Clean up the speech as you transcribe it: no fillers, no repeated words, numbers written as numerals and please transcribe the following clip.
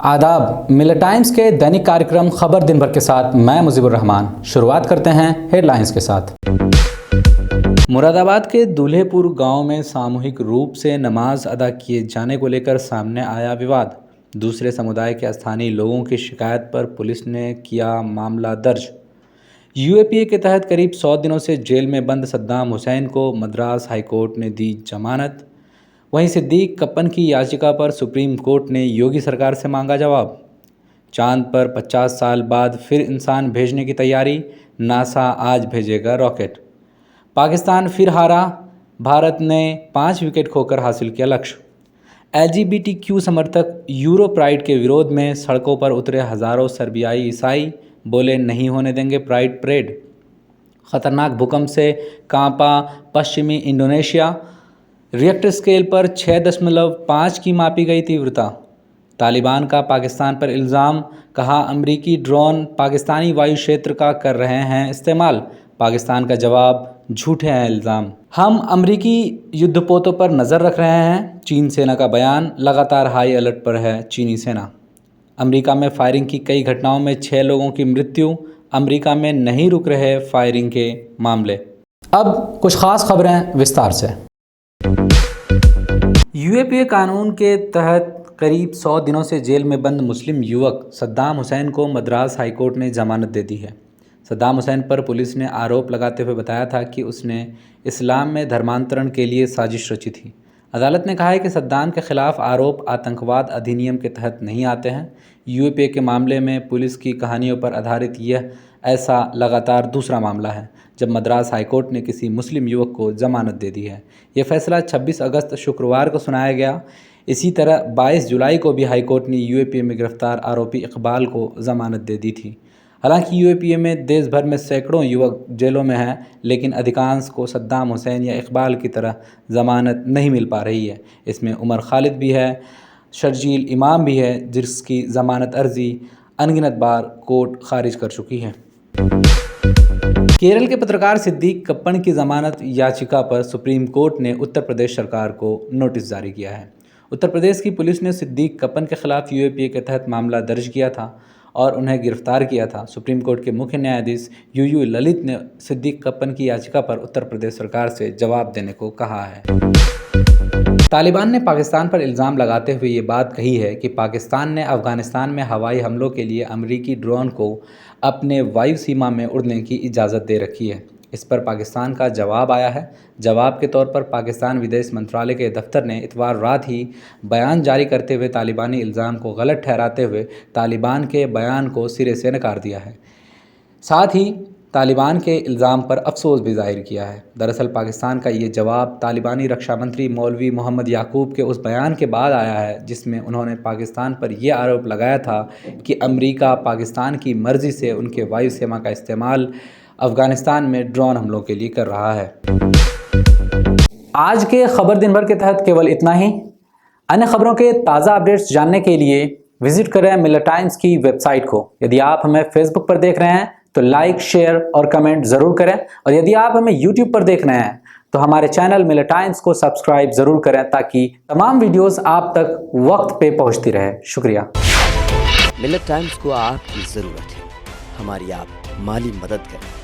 आदाब। Miller times के दैनिक कार्यक्रम खबर दिन भर के साथ मैं मुजीबुर रहमान। शुरुआत करते हैं हेडलाइंस के साथ। मुरादाबाद के दूल्हेपुर गांव में सामूहिक रूप से नमाज अदा किए जाने को लेकर सामने आया विवाद। दूसरे समुदाय के स्थानीय लोगों की शिकायत पर पुलिस ने किया मामला दर्ज। यूएपीए के तहत करीब 100 दिनों से जेल में बंद सद्दाम हुसैन को मद्रास हाईकोर्ट ने दी जमानत। वहीं सिद्दीक कप्पन की याचिका पर सुप्रीम कोर्ट ने योगी सरकार से मांगा जवाब। चांद पर 50 साल बाद फिर इंसान भेजने की तैयारी, नासा आज भेजेगा रॉकेट। पाकिस्तान फिर हारा, भारत ने 5 विकेट खोकर हासिल किया लक्ष्य। LGBTQ समर्थक यूरो प्राइड के विरोध में सड़कों पर उतरे हज़ारों सर्बियाई ईसाई, बोले नहीं होने देंगे प्राइड परेड। खतरनाक भूकंप से कांपा पश्चिमी इंडोनेशिया, रिएक्टर स्केल पर 6.5 की मापी गई तीव्रता। तालिबान का पाकिस्तान पर इल्ज़ाम, कहा अमरीकी ड्रोन पाकिस्तानी वायु क्षेत्र का कर रहे हैं इस्तेमाल। पाकिस्तान का जवाब, झूठे हैं इल्ज़ाम, हम अमरीकी युद्धपोतों पर नज़र रख रहे हैं। चीन सेना का बयान, लगातार हाई अलर्ट पर है चीनी सेना। अमेरिका में फायरिंग की कई घटनाओं में 6 लोगों की मृत्यु। अमेरिका में नहीं रुक रहे फायरिंग के मामले। अब कुछ खास खबरें विस्तार से। यूएपीए कानून के तहत करीब 100 दिनों से जेल में बंद मुस्लिम युवक सद्दाम हुसैन को मद्रास हाईकोर्ट ने जमानत दे दी है। सद्दाम हुसैन पर पुलिस ने आरोप लगाते हुए बताया था कि उसने इस्लाम में धर्मांतरण के लिए साजिश रची थी। अदालत ने कहा है कि सद्दाम के खिलाफ आरोप आतंकवाद अधिनियम के तहत नहीं आते हैं। यूएपीए के मामले में पुलिस की कहानियों पर आधारित यह ऐसा लगातार दूसरा मामला है जब मद्रास हाईकोर्ट ने किसी मुस्लिम युवक को जमानत दे दी है। यह फैसला 26 अगस्त शुक्रवार को सुनाया गया। इसी तरह 22 जुलाई को भी हाईकोर्ट ने यूएपीए में गिरफ्तार आरोपी इकबाल को जमानत दे दी थी। हालांकि यूएपीए में देश भर में सैकड़ों युवक जेलों में हैं, लेकिन अधिकांश को सद्दाम हुसैन या इकबाल की तरह ज़मानत नहीं मिल पा रही है। इसमें उमर खालिद भी है, शर्जील इमाम भी है, जिसकी ज़मानत अर्जी अनगिनत बार कोर्ट खारिज कर चुकी है। केरल के पत्रकार सिद्दीक कप्पन की ज़मानत याचिका पर सुप्रीम कोर्ट ने उत्तर प्रदेश सरकार को नोटिस जारी किया है। उत्तर प्रदेश की पुलिस ने सिद्दीक कप्पन के खिलाफ यूएपीए के तहत मामला दर्ज किया था और उन्हें गिरफ्तार किया था। सुप्रीम कोर्ट के मुख्य न्यायाधीश यूयू ललित ने सिद्दीक कप्पन की याचिका पर उत्तर प्रदेश सरकार से जवाब देने को कहा है। तालिबान ने पाकिस्तान पर इल्ज़ाम लगाते हुए ये बात कही है कि पाकिस्तान ने अफ़गानिस्तान में हवाई हमलों के लिए अमेरिकी ड्रोन को अपने वायु सीमा में उड़ने की इजाज़त दे रखी है। इस पर पाकिस्तान का जवाब आया है। जवाब के तौर पर पाकिस्तान विदेश मंत्रालय के दफ्तर ने इतवार रात ही बयान जारी करते हुए तालिबानी इल्ज़ाम को गलत ठहराते हुए तालिबान के बयान को सिरे से नकार दिया है। साथ ही तालिबान के इल्ज़ाम पर अफसोस भी जाहिर किया है। दरअसल पाकिस्तान का ये जवाब तालिबानी रक्षा मंत्री मौलवी मोहम्मद याकूब के उस बयान के बाद आया है जिसमें उन्होंने पाकिस्तान पर यह आरोप लगाया था कि अमेरिका पाकिस्तान की मर्ज़ी से उनके वायु सीमा का इस्तेमाल अफ़गानिस्तान में ड्रोन हमलों के लिए कर रहा है। आज के खबर दिन भर के तहत केवल इतना ही। अन्य खबरों के ताज़ा अपडेट्स जानने के लिए विजिट करें मिलर टाइम्स की वेबसाइट को। यदि आप हमें फेसबुक पर देख रहे हैं तो लाइक, शेयर और कमेंट ज़रूर करें, और यदि आप हमें यूट्यूब पर देख रहे हैं तो हमारे चैनल मिलर टाइम्स को सब्सक्राइब ज़रूर करें ताकि तमाम वीडियोस आप तक वक्त पे पहुंचती रहे। शुक्रिया। मिलर टाइम्स को आपकी ज़रूरत है, हमारी आप माली मदद करें।